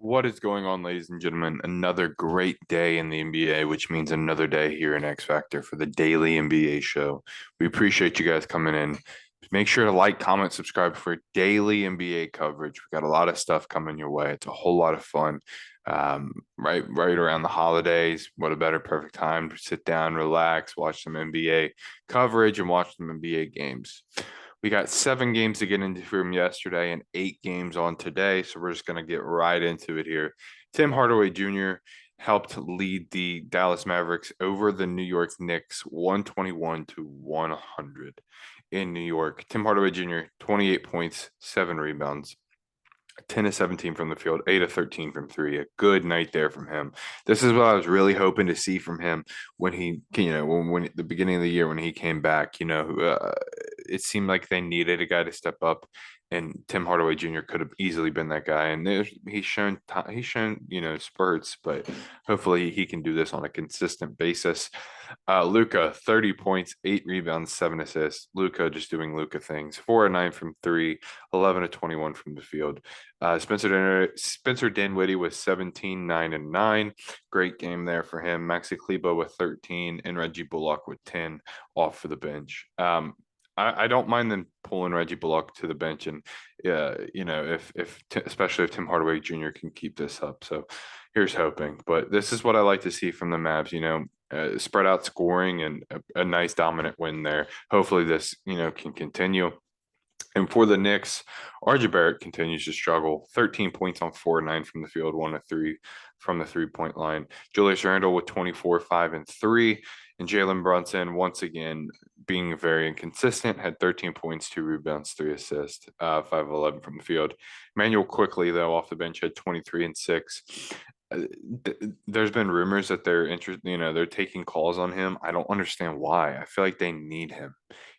What is going on, ladies and gentlemen? Another great day in the NBA, which means another day here in X Factor for the daily NBA show. We appreciate you guys coming in. Make sure to like, comment, subscribe for daily NBA coverage. We got a lot of stuff coming your way. It's a whole lot of fun. Right around the holidays. What a better perfect time to sit down, relax, watch some NBA coverage, and watch some NBA games. We got 7 games to get into from yesterday and 8 games on today. So we're just going to get right into it here. Tim Hardaway Jr. helped lead the Dallas Mavericks over the New York Knicks 121 to 100 in New York. Tim Hardaway Jr., 28 points, 7 rebounds. 10 to 17 from the field, 8 to 13 from three. A good night there from him. This is what I was really hoping to see from him when when at the beginning of the year when he came back. It seemed like they needed a guy to step up, and Tim Hardaway Jr. could have easily been that guy. And he's shown spurts, but hopefully he can do this on a consistent basis. Luka, 30 points, 8 rebounds, 7 assists. Luka just doing Luka things. 4 of 9 from three, 11 to 21 from the field. Spencer Dinwiddie with 17, 9, and 9. Great game there for him. Maxi Kleber with 13 and Reggie Bullock with 10 off for the bench. I don't mind them pulling Reggie Bullock to the bench, and especially if Tim Hardaway Jr. can keep this up. So here's hoping. But this is what I like to see from the Mavs. Spread out scoring and a nice dominant win there. Hopefully this can continue. And for the Knicks, RJ Barrett continues to struggle. 13 points on 4 of 9 from the field, 1 of 3 from the 3-point line. Julius Randle with 24, 5, and 3. And Jalen Brunson, once again, being very inconsistent, had 13 points, 2 rebounds, 3 assists, 5 of 11 from the field. Manuel quickly, though, off the bench, had 23 and 6. There's been rumors that they're taking calls on him. I don't understand why. I feel like they need him,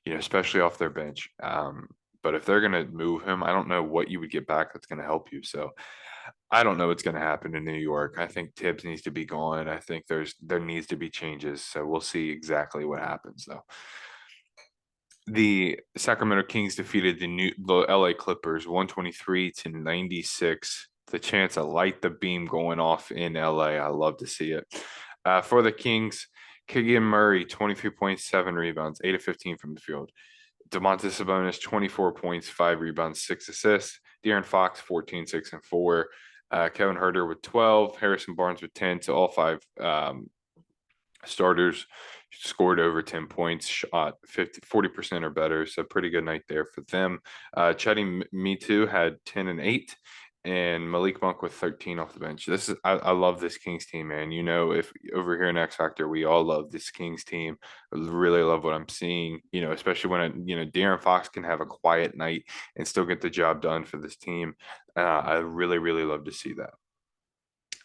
especially off their bench. But if they're going to move him, I don't know what you would get back that's going to help you. So I don't know what's going to happen in New York. I think Tibbs needs to be gone. I think there needs to be changes. So we'll see exactly what happens though. The Sacramento Kings defeated the LA Clippers 123 to 96. The chance to light the beam going off in LA. I love to see it. For the Kings, Keegan Murray, 23.7 rebounds, 8 of 15 from the field. Domantas Sabonis, 24 points, 5 rebounds, 6 assists. De'Aaron Fox, 14, 6, and 4. Kevin Huerter with 12. Harrison Barnes with 10. So all 5 starters scored over 10 points, shot 40% or better. So pretty good night there for them. Chetty Me Too had 10 and 8. And Malik Monk with 13 off the bench. I love this Kings team, man. If over here in X Factor, we all love this Kings team. I really love what I'm seeing, especially when De'Aaron Fox can have a quiet night and still get the job done for this team. I really, really love to see that.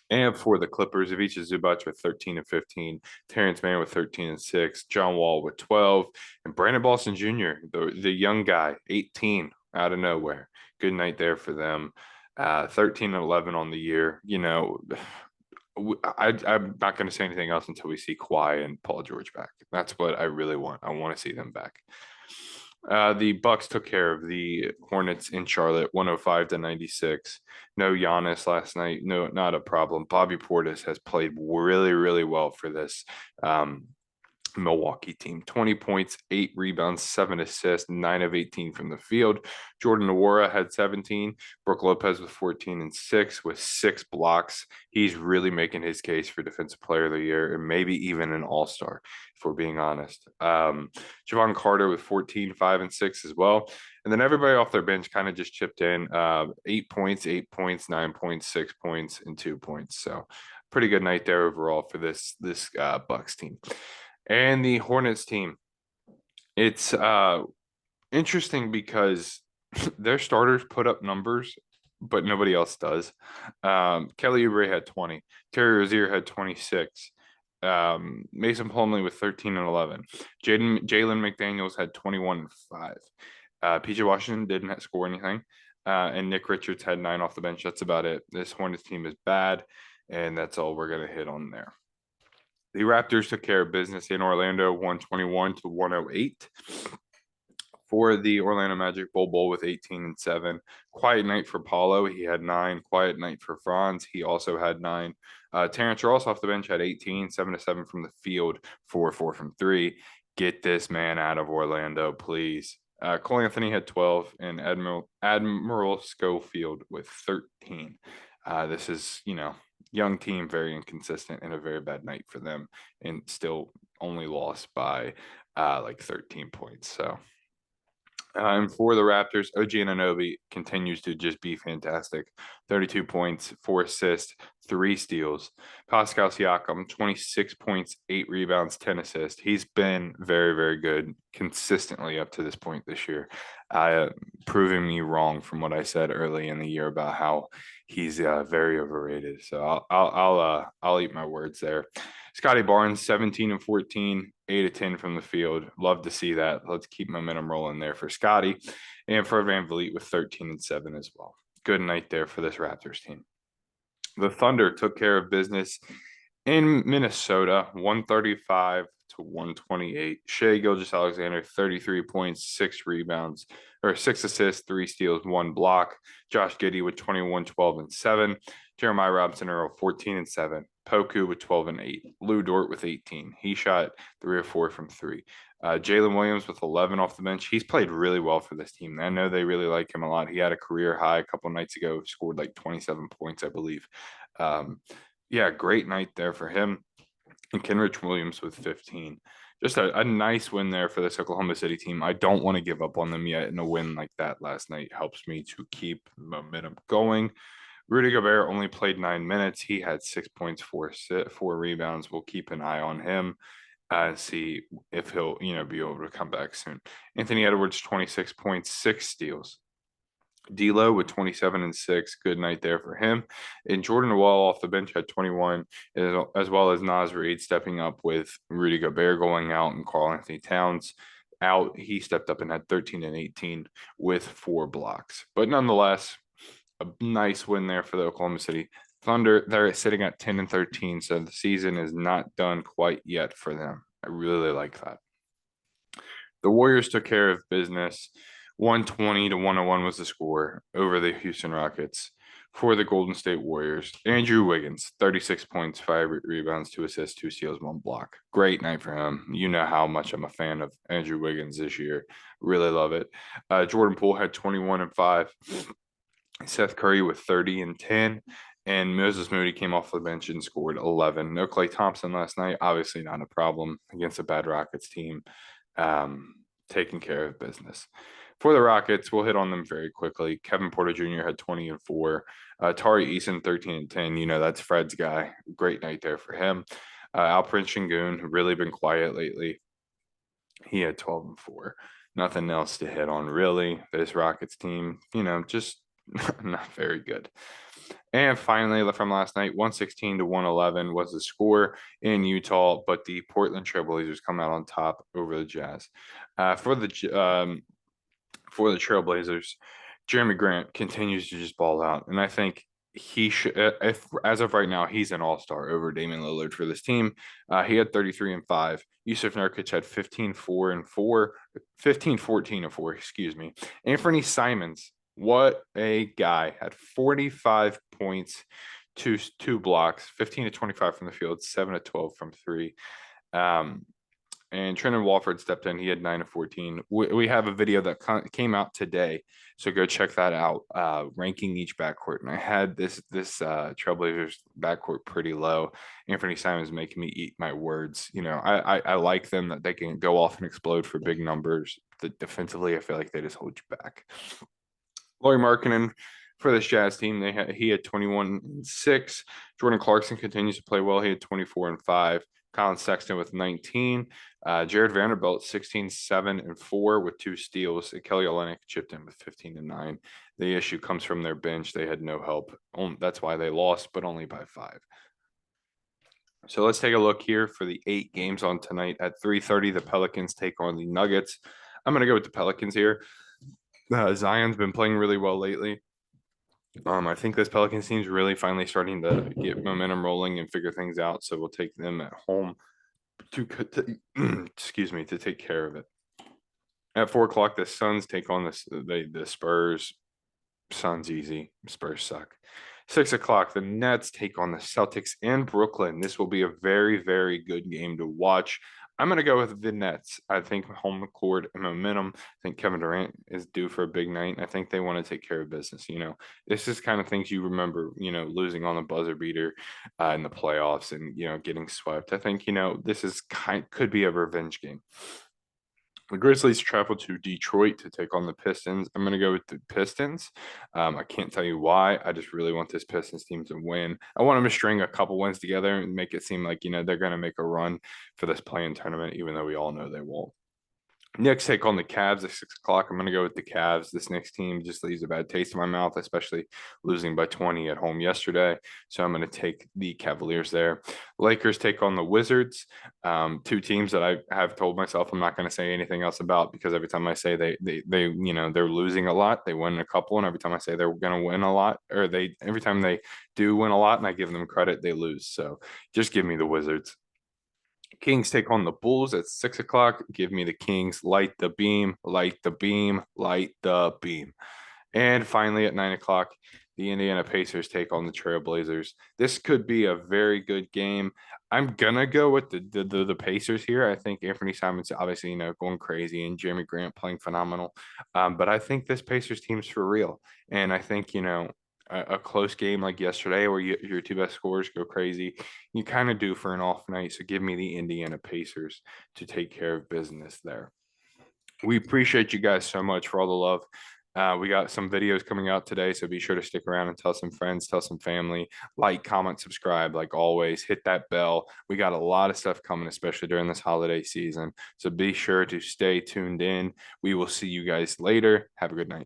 And for the Clippers, Ivica Zubac with 13 and 15, Terrence Mann with 13 and 6, John Wall with 12, and Brandon Boston Jr., the young guy, 18 out of nowhere. Good night there for them. 13 and 11 on the year. I'm not going to say anything else until we see Kawhi and Paul George back. That's what I really want. I want to see them back. The Bucks took care of the Hornets in Charlotte, 105 to 96. No Giannis last night. No, not a problem. Bobby Portis has played really, really well for this Milwaukee team. 20 points, 8 rebounds, 7 assists, 9 of 18 from the field. Jordan Nwora had 17. Brooke Lopez with 14 and 6 with 6 blocks. He's really making his case for Defensive Player of the Year and maybe even an All-Star, if we're being honest. Javon Carter with 14, 5, and 6 as well. And then everybody off their bench kind of just chipped in 8 points, 8 points, 9 points, 6 points, and 2 points. So pretty good night there overall for this Bucks team. And the Hornets team, it's interesting because their starters put up numbers, but nobody else does. Kelly Oubre had 20. Terry Rozier had 26. Mason Plumlee with 13 and 11. Jalen McDaniels had 21 and 5. PJ Washington didn't score anything. And Nick Richards had 9 off the bench. That's about it. This Hornets team is bad, and that's all we're going to hit on there. The Raptors took care of business in Orlando, 121 to 108. For the Orlando Magic, Bol with 18 and 7. Quiet night for Paulo. He had 9. Quiet night for Franz. He also had 9. Terrence Ross off the bench had 18, 7 to 7 from the field, 4 from 3. Get this man out of Orlando, please. Cole Anthony had 12, and Admiral Schofield with 13. This is, young team, very inconsistent, and a very bad night for them, and still only lost by like 13 points. So. And for the Raptors, OG Anunoby continues to just be fantastic. 32 points, 4 assists, 3 steals. Pascal Siakam, 26 points, 8 rebounds, 10 assists. He's been very, very good consistently up to this point this year, proving me wrong from what I said early in the year about how he's very overrated. So I'll eat my words there. Scotty Barnes, 17 and 14, 8 of 10 from the field. Love to see that. Let's keep momentum rolling there for Scotty. And Fred VanVleet with 13 and 7 as well. Good night there for this Raptors team. The Thunder took care of business in Minnesota, 135 to 128. Shai Gilgeous-Alexander, 33 points, 6 rebounds, or 6 assists, 3 steals, 1 block. Josh Giddey with 21, 12, and 7. Jeremiah Robinson Earl, 14 and 7. Poku with 12 and 8. Lou Dort with 18. He shot 3 or 4 from 3. Jalen Williams with 11 off the bench. He's played really well for this team. I know they really like him a lot. He had a career high a couple nights ago, scored like 27 points, I believe. Yeah, great night there for him. And Kenrich Williams with 15. Just a nice win there for this Oklahoma City team. I don't want to give up on them yet, and a win like that last night helps me to keep momentum going. Rudy Gobert only played 9 minutes. He had 6 points, 4 rebounds. We'll keep an eye on him and see if he'll, be able to come back soon. Anthony Edwards, 26 points, 6 steals. D'Lo with 27 and 6. Good night there for him. And Jordan Wall off the bench had 21, as well as Naz Reid stepping up with Rudy Gobert going out and Karl Anthony Towns out. He stepped up and had 13 and 18 with 4 blocks. But nonetheless, a nice win there for the Oklahoma City Thunder. They're sitting at 10 and 13, so the season is not done quite yet for them. I really like that. The Warriors took care of business. 120 to 101 was the score over the Houston Rockets. For the Golden State Warriors, Andrew Wiggins, 36 points, 5 rebounds, 2 assists, 2 steals, 1 block. Great night for him. You know how much I'm a fan of Andrew Wiggins this year. Really love it. Jordan Poole had 21 and 5. Seth Curry with 30 and 10. And Moses Moody came off the bench and scored 11. No Klay Thompson last night. Obviously not a problem against a bad Rockets team. Taking care of business. For the Rockets, we'll hit on them very quickly. Kevin Porter Jr. had 20 and 4. Tari Eason, 13 and 10. That's Fred's guy. Great night there for him. Alperen Sengun, really been quiet lately. He had 12 and 4. Nothing else to hit on, really. This Rockets team, just not very good. And finally, from last night, 116 to 111 was the score in Utah, but the Portland Trailblazers come out on top over the Jazz. For the Trailblazers, Jeremy Grant continues to just ball out, and I think he should. If as of right now, he's an all-star over Damian Lillard for this team. He had 33 and 5. Yusuf Nurkic had 15, 4 and 4, 15, 14 and 4. Excuse me. Anfernee Simons. What a guy. Had 45 points, two blocks, 15 to 25 from the field, 7 to 12 from 3. And Trendon Walford stepped in. He had 9 to 14. We have a video that came out today, so go check that out, ranking each backcourt. And I had this Trailblazers backcourt pretty low. Anfernee Simons making me eat my words. I like them, that they can go off and explode for big numbers. Defensively, I feel like they just hold you back. Lauri Markkanen for this Jazz team, he had 21 and 6. Jordan Clarkson continues to play well. He had 24 and 5. Colin Sexton with 19. Jared Vanderbilt, 16, 7 and 4 with 2 steals. Kelly Olynyk chipped in with 15 and 9. The issue comes from their bench. They had no help. That's why they lost, but only by 5. So let's take a look here for the 8 games on tonight. At 3:30, the Pelicans take on the Nuggets. I'm going to go with the Pelicans here. Zion's been playing really well lately. I think this Pelicans team's really finally starting to get momentum rolling and figure things out. So we'll take them at home to take care of it. At 4 o'clock, the Suns take on the Spurs. Suns easy. Spurs suck. 6 o'clock, the Nets take on the Celtics in Brooklyn. This will be a very, very good game to watch. I'm going to go with the Nets. I think home court and momentum. I think Kevin Durant is due for a big night. I think they want to take care of business. This is kind of things you remember, losing on the buzzer beater in the playoffs and, getting swept. I think, this is could be a revenge game. The Grizzlies travel to Detroit to take on the Pistons. I'm going to go with the Pistons. I can't tell you why. I just really want this Pistons team to win. I want them to string a couple wins together and make it seem like, they're going to make a run for this play-in tournament, even though we all know they won't. Knicks take on the Cavs at 6 o'clock. I'm going to go with the Cavs. This Knicks team just leaves a bad taste in my mouth, especially losing by 20 at home yesterday. So I'm going to take the Cavaliers there. Lakers take on the Wizards. Two teams that I have told myself I'm not going to say anything else about because every time I say they're losing a lot, they win a couple, and every time I say they're going to win a lot, or every time they do win a lot, and I give them credit, they lose. So just give me the Wizards. Kings take on the Bulls at 6 o'clock. Give me the Kings. Light the beam, light the beam, light the beam. And finally, at 9 o'clock, the Indiana Pacers take on the Trailblazers. This could be a very good game. I'm gonna go with the Pacers here. I think Anfernee Simons obviously going crazy and Jeremy Grant playing phenomenal. But I think this Pacers team's for real, and I think a close game like yesterday where your two best scorers go crazy, you kind of do for an off night. So give me the Indiana Pacers to take care of business there. We appreciate you guys so much for all the love. We got some videos coming out today, so be sure to stick around and tell some friends, tell some family, like, comment, subscribe, like always, hit that bell. We got a lot of stuff coming, especially during this holiday season. So be sure to stay tuned in. We will see you guys later. Have a good night.